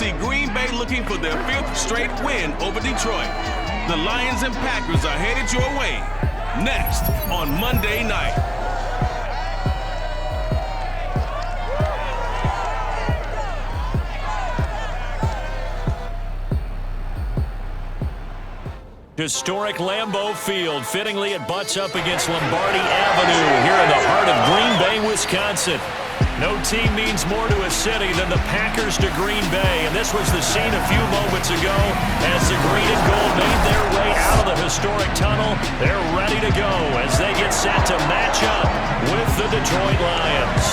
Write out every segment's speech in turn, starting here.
see Green Bay looking for their 5th straight win over Detroit. The Lions and Packers are headed your way next on Monday night. Historic Lambeau Field. Fittingly, it butts up against Lombardi Avenue here in the heart of Green Bay, Wisconsin. No team means more to a city than the Packers to Green Bay, and this was the scene a few moments ago as the green and gold made their way out of the historic tunnel. They're ready to go as they get set to match up with the Detroit Lions.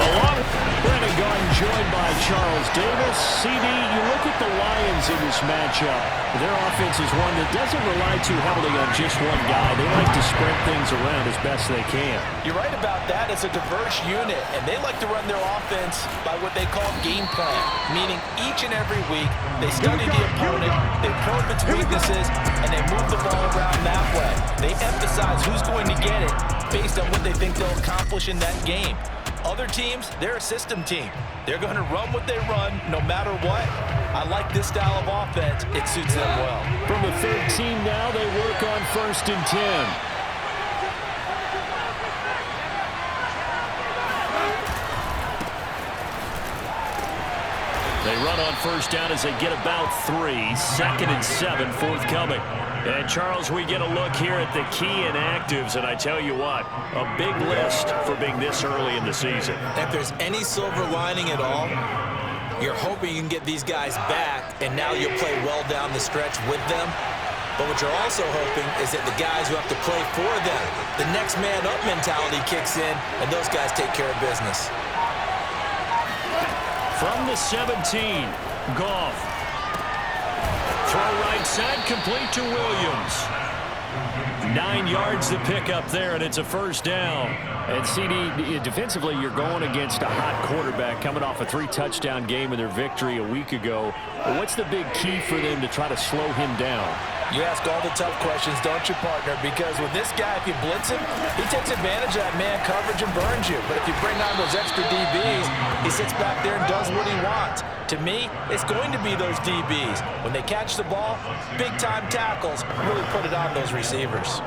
Along Brandon Garden joined by Charles Davis. CD, you look at the Lions in this matchup. Their offense is one that doesn't rely too heavily on just one guy. They like to spread things around as best they can. You're right about that. It's a diverse unit, and they like to run their offense by what they call game plan, meaning each and every week they study the opponent, they probe its weaknesses, and they move the ball around that way. They emphasize who's going to get it based on what they think they'll accomplish in that game. Other teams, they're a system team. They're going to run what they run no matter what. I like this style of offense. It suits them well. From the 13 now, they work on 1st and 10. They run on 1st down as they get about 3. 2nd and 7 forthcoming. And, Charles, we get a look here at the key inactives, and I tell you what, a big list for being this early in the season. If there's any silver lining at all, you're hoping you can get these guys back, and now you'll play well down the stretch with them. But what you're also hoping is that the guys who have to play for them, the next man up mentality kicks in, and those guys take care of business. From the 17, Goff. Throw right side, complete to Williams. 9 yards to pick up there, and it's a 1st down. And CD, defensively, you're going against a hot quarterback coming off a 3-touchdown game in their victory a week ago. What's the big key for them to try to slow him down? You ask all the tough questions, don't you, partner? Because with this guy, if you blitz him, he takes advantage of that man coverage and burns you. But if you bring on those extra DBs, he sits back there and does what he wants. To me, it's going to be those DBs. When they catch the ball, big-time tackles really put it on those receivers.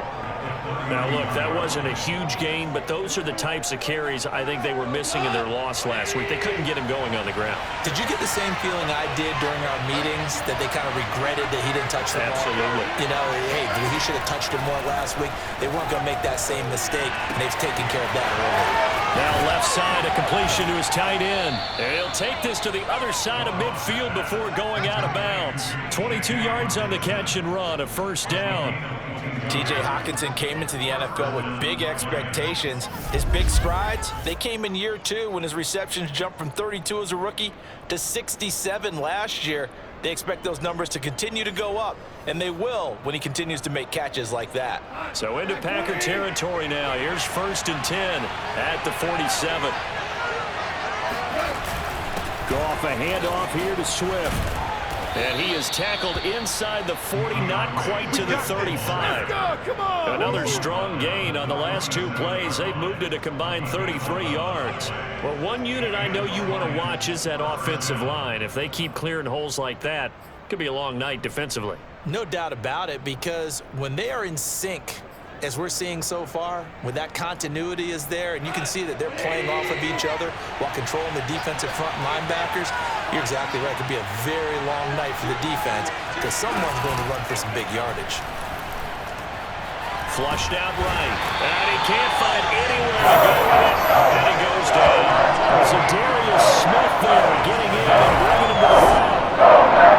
Now, look, that wasn't a huge gain, but those are the types of carries I think they were missing in their loss last week. They couldn't get him going on the ground. Did you get the same feeling I did during our meetings, that they kind of regretted that he didn't touch the ball? Absolutely. You know, hey, he should have touched him more last week. They weren't going to make that same mistake, and they've taken care of that early. Now left side, a completion to his tight end. And he'll take this to the other side of midfield before going out of bounds. 22 yards on the catch and run, a 1st down. T.J. Hockenson came into the NFL with big expectations. His big strides, they came in year 2 when his receptions jumped from 32 as a rookie to 67 last year. They expect those numbers to continue to go up, and they will when he continues to make catches like that. So into Packer territory now. Here's 1st and 10 at the 47. Go off a handoff here to Swift. And he is tackled inside the 40, not quite to the 35. Another strong gain on the last 2 plays. They've moved it a combined 33 yards. Well, one unit I know you want to watch is that offensive line. If they keep clearing holes like that, it could be a long night defensively. No doubt about it, because when they are in sync, as we're seeing so far, when that continuity is there, and you can see that they're playing off of each other while controlling the defensive front linebackers, you're exactly right. It could be a very long night for the defense because someone's going to run for some big yardage. Flushed out right, and he can't find anywhere to go with it, and he goes down. So Darius Smith there getting in and bringing him to the ground.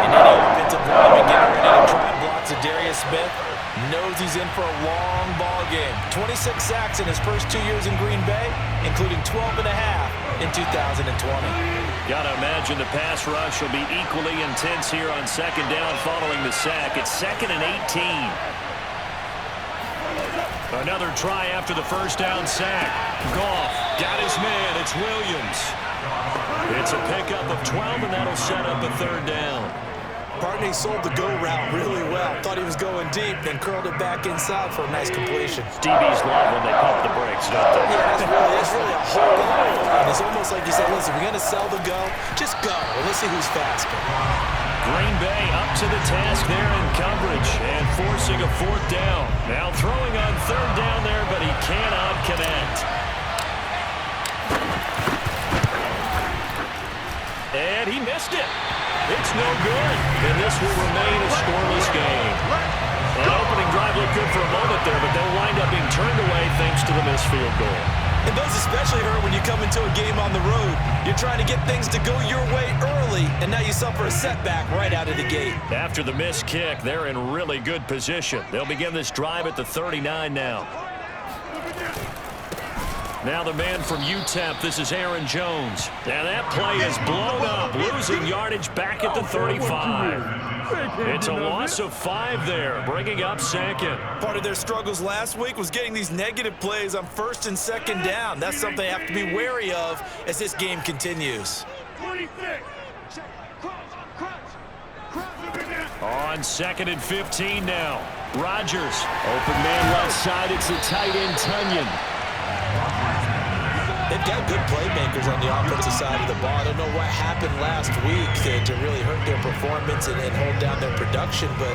And any offensive lineman getting ready to try and block Darius Smith knows he's in for a long ball game. 26 sacks in his first 2 years in Green Bay, including 12 and a half in 2020. Gotta imagine the pass rush will be equally intense here on 2nd down following the sack. It's 2nd and 18. Another try after the 1st down sack. Goff got his man. It's Williams. It's a pickup of 12, and that'll set up a 3rd down. Partner sold the go route really well. Thought he was going deep, then curled it back inside for a nice completion. DBs love when they pump the brakes, don't they? Yeah, that's really a whole lot of fun. It's almost like you said, listen, we're going to sell the go. Just go, and let's see who's faster. Green Bay up to the task there in coverage and forcing a fourth down. Now throwing on third down there, but he cannot connect. And he missed it. It's no good, and this will remain a scoreless game. An opening drive looked good for a moment there, but they'll wind up being turned away thanks to the missed field goal. And those especially hurt when you come into a game on the road. You're trying to get things to go your way early, and now you suffer a setback right out of the gate. After the missed kick, they're in really good position. They'll begin this drive at the 39 now. Now the man from UTEP, this is Aaron Jones. And that play is blown up, losing yardage back at the 35. It's a loss of 5 there, bringing up second. Part of their struggles last week was getting these negative plays on first and second down. That's something they have to be wary of as this game continues. On 2nd and 15 now. Rodgers, open man left side, it's the tight end Tunyon. They've got good playmakers on the offensive side of the ball. I don't know what happened last week to really hurt their performance and hold down their production, but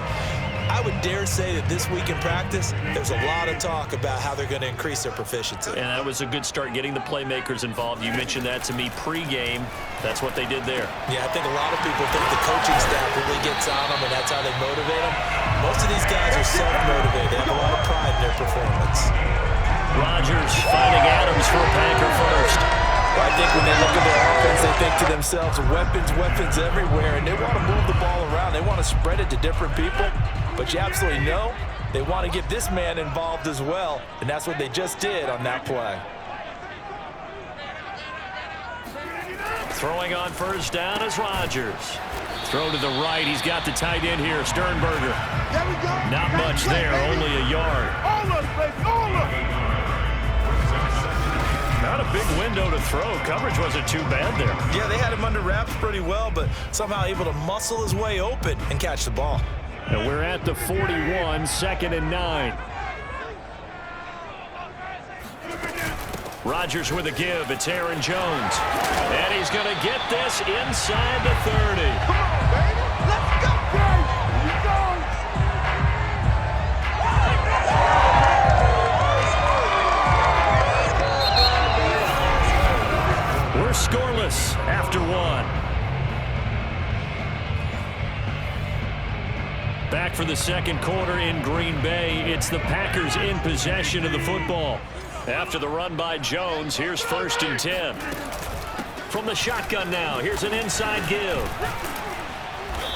I would dare say that this week in practice, there's a lot of talk about how they're going to increase their proficiency. And that was a good start, getting the playmakers involved. You mentioned that to me pregame. That's what they did there. Yeah, I think a lot of people think the coaching staff really gets on them, and that's how they motivate them. Most of these guys are self-motivated. They have a lot of pride in their performance. Rodgers finding Adams for a Packer first. Well, I think when they look at their offense, they think to themselves, weapons everywhere, and they want to move the ball around. They want to spread it to different people, but you absolutely know they want to get this man involved as well, and that's what they just did on that play. Throwing on first down is Rodgers. Throw to the right. He's got the tight end here, Sternberger. Not much there, only a yard. Not a big window to throw. Coverage wasn't too bad there. Yeah, they had him under wraps pretty well, but somehow able to muscle his way open and catch the ball. And we're at the 41, 2nd and 9. Rodgers with a give. It's Aaron Jones. And he's going to get this inside the 30. Come on, baby. Let's go, baby. Here we go. We're scoreless after 1. Back for the second quarter in Green Bay. It's the Packers in possession of the football. After the run by Jones, here's 1st and 10. From the shotgun now, here's an inside give.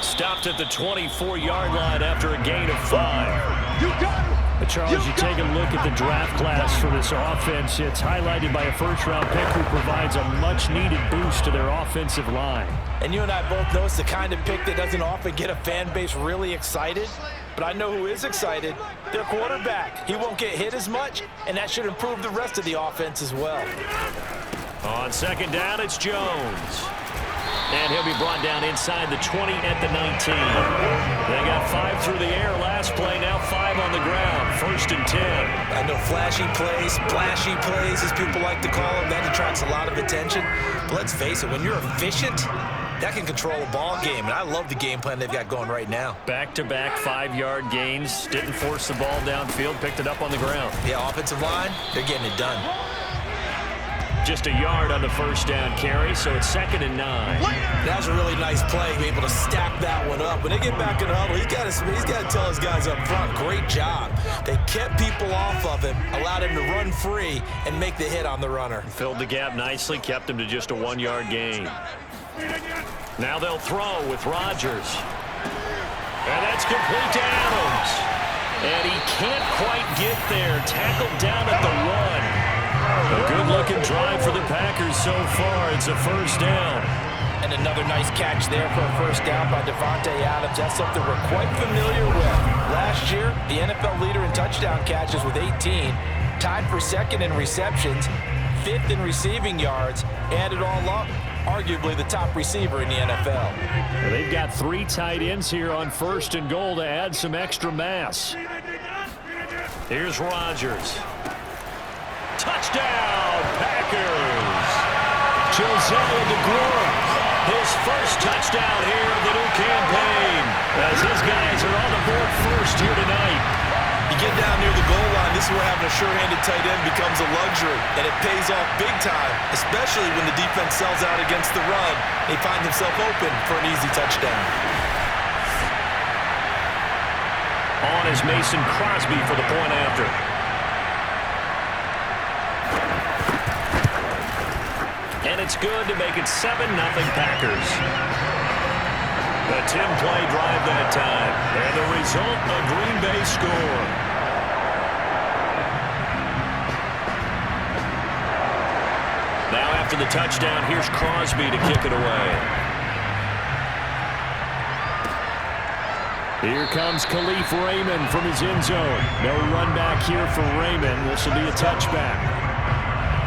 Stopped at the 24-yard line after a gain of 5. You got it. Charles, you take a look at the draft class for this offense. It's highlighted by a first-round pick who provides a much-needed boost to their offensive line. And you and I both know it's the kind of pick that doesn't often get a fan base really excited. But I know who is excited. Their quarterback. He won't get hit as much, and that should improve the rest of the offense as well. On 2nd down, it's Jones. And he'll be brought down inside the 20 at the 19. They got 5 through the air last play, now 5 on the ground. 1st and 10. I know flashy plays, splashy plays, as people like to call them, that attracts a lot of attention. But let's face it, when you're efficient, that can control a ball game, and I love the game plan they've got going right now. Back-to-back 5-yard gains. Didn't force the ball downfield, picked it up on the ground. Yeah, offensive line, they're getting it done. Just a yard on the first down carry, so it's 2nd and 9. That was a really nice play, being able to stack that one up. When they get back in the huddle, he's got to tell his guys up front, great job. They kept people off of him, allowed him to run free and make the hit on the runner. Filled the gap nicely, kept him to just a 1-yard gain. Now they'll throw with Rodgers. And that's complete to Adams. And he can't quite get there. Tackled down at the 1. A good-looking drive for the Packers so far. It's a 1st down. And another nice catch there for a 1st down by Devontae Adams. That's something we're quite familiar with. Last year, the NFL leader in touchdown catches with 18. Tied for 2nd in receptions, 5th in receiving yards. Add it all up, arguably the top receiver in the NFL. Well, they've got 3 tight ends here on 1st and goal to add some extra mass. Here's Rodgers. Touchdown, Packers! Josiah DeGuara, his first touchdown here of the new campaign, as his guys are on the board first here tonight. You get down near the goal line, this is where having a sure-handed tight end becomes a luxury, and it pays off big time, especially when the defense sells out against the run. They find himself open for an easy touchdown. On is Mason Crosby for the point after. And it's good to make it 7-0 Packers. The 10-play drive that time. And the result, a Green Bay score. Now after the touchdown, here's Crosby to kick it away. Here comes Khalif Raymond from his end zone. No run back here for Raymond. This will be a touchback.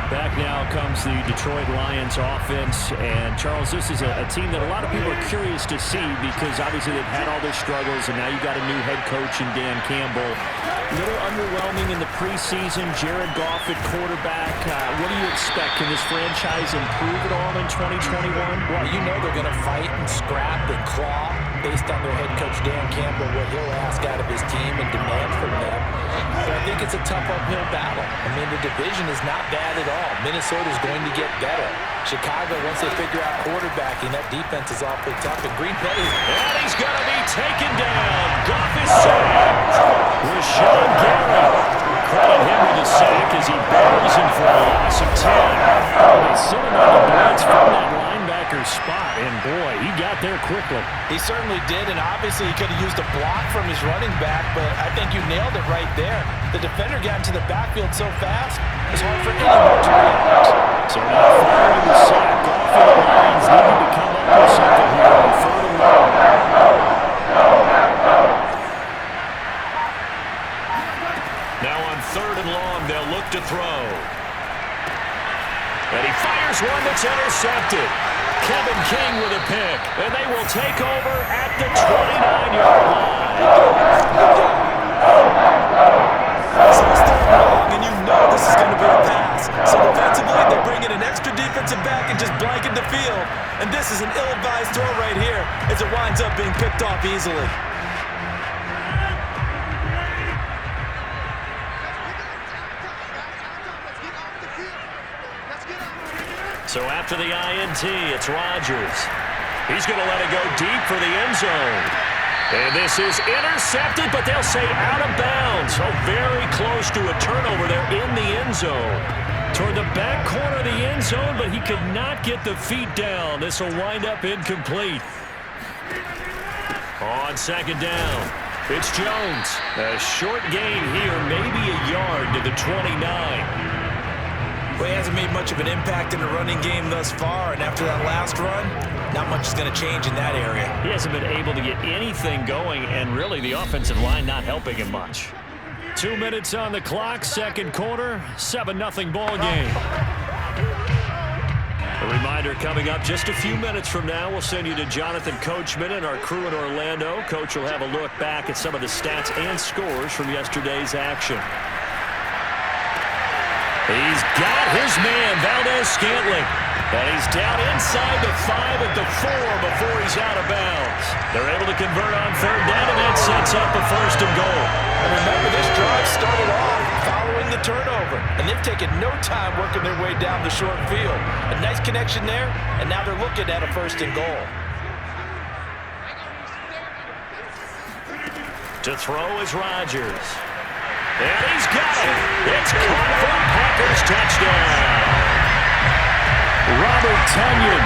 Back now comes the Detroit Lions offense. And, Charles, this is a team that a lot of people are curious to see because, obviously, they've had all their struggles, and now you've got a new head coach in Dan Campbell. A little underwhelming in the preseason. Jared Goff at quarterback. What do you expect? Can this franchise improve at all in 2021? Well, you know they're going to fight and scrap and claw based on their head coach Dan Campbell, what he'll ask out of his team and demand from them. But I think it's a tough uphill battle. I mean, the division is not bad at all. Minnesota's going to get better. Chicago, once they figure out quarterbacking, that defense is awfully tough. And Green Bay, and he's going to be taken down. Goff is sacked. Rashawn Gary. Credit him with a sack as he buries him for a loss of 10. They sent him on the blitz from that linebacker spot, and boy, he got there quickly. He certainly did, and obviously he could have used a block from his running back, but I think you nailed it right there. The defender got into the backfield so fast, it's hard for anyone to react. So now following the sack, Goff and the Lions needed to come up with something here on 3rd and long. Now on 3rd and long, they'll look to throw. And he fires one that's intercepted. Kevin King with a pick, and they will take over at the 29-yard line. So it's 3rd and long, and you know this is going to be a pass. So defensively, they bring in an extra defensive back and just blanket the field. And this is an ill-advised throw right here as it winds up being picked off easily. So after the INT, it's Rodgers. He's going to let it go deep for the end zone. And this is intercepted, but they'll say out of bounds. So very close to a turnover there in the end zone. Toward the back corner of the end zone, but he could not get the feet down. This will wind up incomplete. On 2nd down, it's Jones. A short gain here, maybe a yard to the 29. Well, he hasn't made much of an impact in the running game thus far, and after that last run, not much is going to change in that area. He hasn't been able to get anything going, and really the offensive line not helping him much. 2 minutes on the clock, 2nd quarter, 7-0 ball game. A reminder coming up just a few minutes from now, we'll send you to Jonathan Coachman and our crew in Orlando. Coach will have a look back at some of the stats and scores from yesterday's action. He's got his man, Valdez-Scantling. And he's down inside the 5 at the 4 before he's out of bounds. They're able to convert on 3rd down, and that sets up the 1st and goal. And remember, this drive started off following the turnover, and they've taken no time working their way down the short field. A nice connection there, and now they're looking at a 1st and goal. To throw is Rodgers. And he's got it. It's caught for a Packers touchdown. Robert Tonyan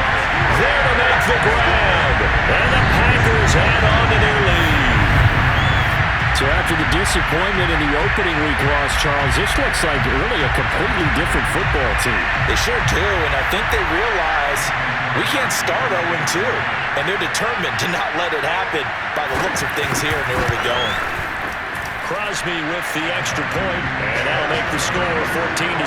there to make the grab. And the Packers add on to their lead. So after the disappointment in the opening week loss, Charles, this looks like really a completely different football team. They sure do, and I think they realize we can't start 0-2. And they're determined to not let it happen by the looks of things here in the early going. Crosby with the extra point, and that'll make the score 14-0.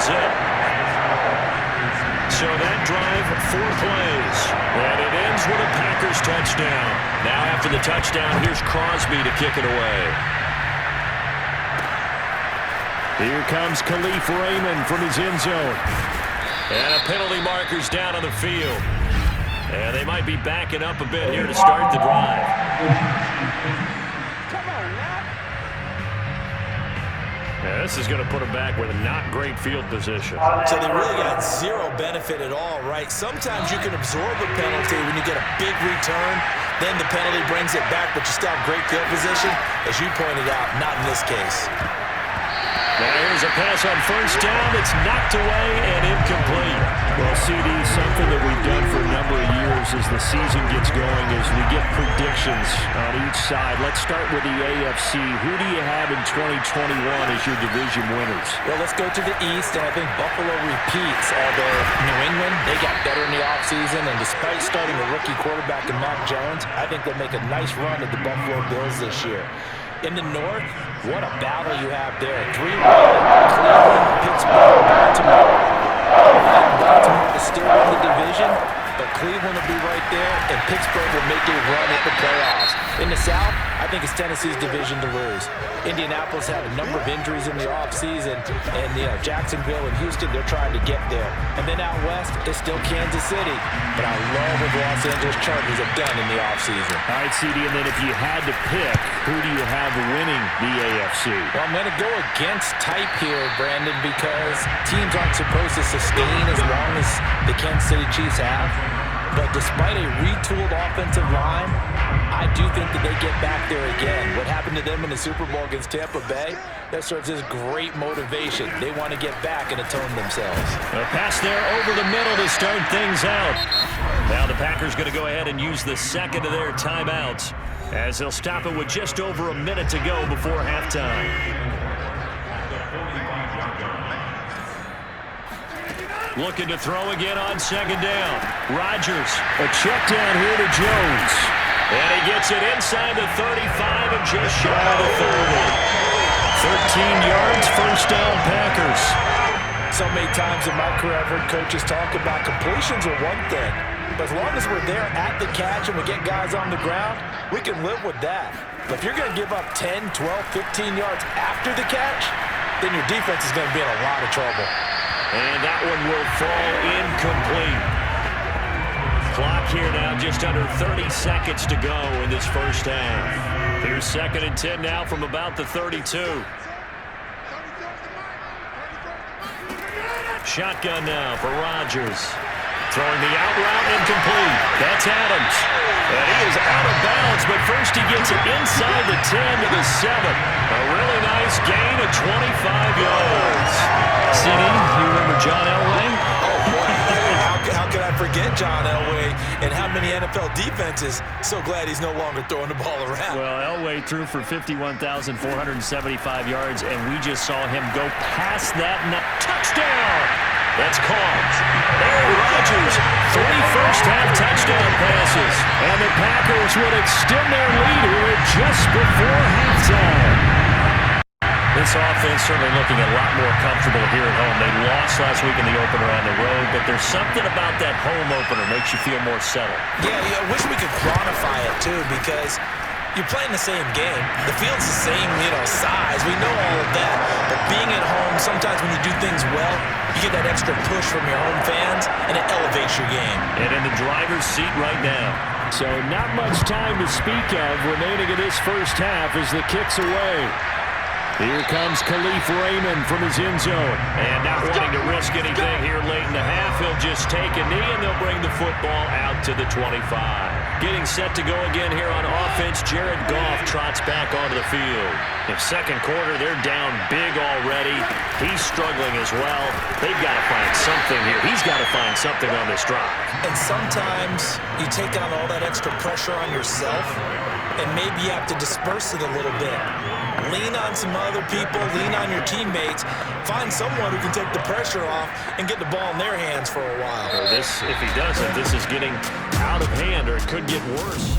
So that drive, 4 plays. And it ends with a Packers touchdown. Now after the touchdown, here's Crosby to kick it away. Here comes Khalif Raymond from his end zone. And a penalty marker's down on the field. And they might be backing up a bit here to start the drive. Yeah, this is going to put them back with a not great field position. So they really got zero benefit at all, right? Sometimes you can absorb a penalty when you get a big return. Then the penalty brings it back, but you still have great field position. As you pointed out, not in this case. Now here's a pass on first down. It's knocked away and incomplete. Well, CD, something that we've done for a number of years as the season gets going is we get predictions on each side. Let's start with the AFC. Who do you have in 2021 as your division winners? Well, let's go to the East, and I think Buffalo repeats. Although New England, they got better in the offseason, and despite starting a rookie quarterback in Mac Jones, I think they'll make a nice run at the Buffalo Bills this year. In the North, what a battle you have there. 3 Cleveland, Pittsburgh, Baltimore. Baltimore will still win the division, but Cleveland will be right there, and Pittsburgh will make a run at the playoffs. In the South, I think it's Tennessee's division to lose. Indianapolis had a number of injuries in the offseason, and Jacksonville and Houston, they're trying to get there. And then out west, it's still Kansas City. But I love what the Los Angeles Chargers have done in the offseason. All right, CD, and then if you had to pick, who do you have winning the AFC? Well, I'm going to go against type here, Brandon, because teams aren't supposed to sustain as long as the Kansas City Chiefs have. But despite a retooled offensive line, I do think that they get back there again. What happened to them in the Super Bowl against Tampa Bay, that serves as great motivation. They want to get back and atone themselves. A pass there over the middle to start things out. Now the Packers going to go ahead and use the second of their timeouts as they'll stop it with just over a minute to go before halftime. Looking to throw again on second down. Rodgers, a check down here to Jones. And he gets it inside the 35 and just shy of the 30. 13 yards, first down Packers. So many times in my career I've heard coaches talk about completions are one thing. But as long as we're there at the catch and we get guys on the ground, we can live with that. But if you're going to give up 10, 12, 15 yards after the catch, then your defense is going to be in a lot of trouble. And that one will fall incomplete. Clock here now, just under 30 seconds to go in this first half. Here's 2nd and 10 now from about the 32. Shotgun now for Rodgers. Throwing the out route incomplete. That's Adams. And he is out of bounds, but first he gets it inside the 10 to the 7. A really nice gain of 25 yards. CD, you remember John Elway? Oh, boy. How could I forget John Elway and how many NFL defenses? So glad he's no longer throwing the ball around. Well, Elway threw for 51,475 yards, and we just saw him go past that. Touchdown! That's caught. Aaron Rodgers, 3 first-half touchdown passes. And the Packers would extend their lead here just before halftime. This offense certainly looking a lot more comfortable here at home. They lost last week in the opener on the road, but there's something about that home opener makes you feel more settled. Yeah, I wish we could quantify it, too, because you're playing the same game. The field's the same, size. We know all of that. But being at home, sometimes when you do things well, you get that extra push from your home fans, and it elevates your game. And in the driver's seat right now. So not much time to speak of remaining in this first half as the kick's away. Here comes Khalif Raymond from his end zone. And not wanting to risk anything here late in the half, he'll just take a knee and they'll bring the football out to the 25. Getting set to go again here on offense, Jared Goff trots back onto the field. In second quarter, they're down big already. He's struggling as well. They've got to find something here. He's got to find something on this drive. And sometimes you take on all that extra pressure on yourself, and maybe you have to disperse it a little bit. Lean on some other people, lean on your teammates, find someone who can take the pressure off and get the ball in their hands for a while. If he doesn't, this is getting out of hand, or it could get worse.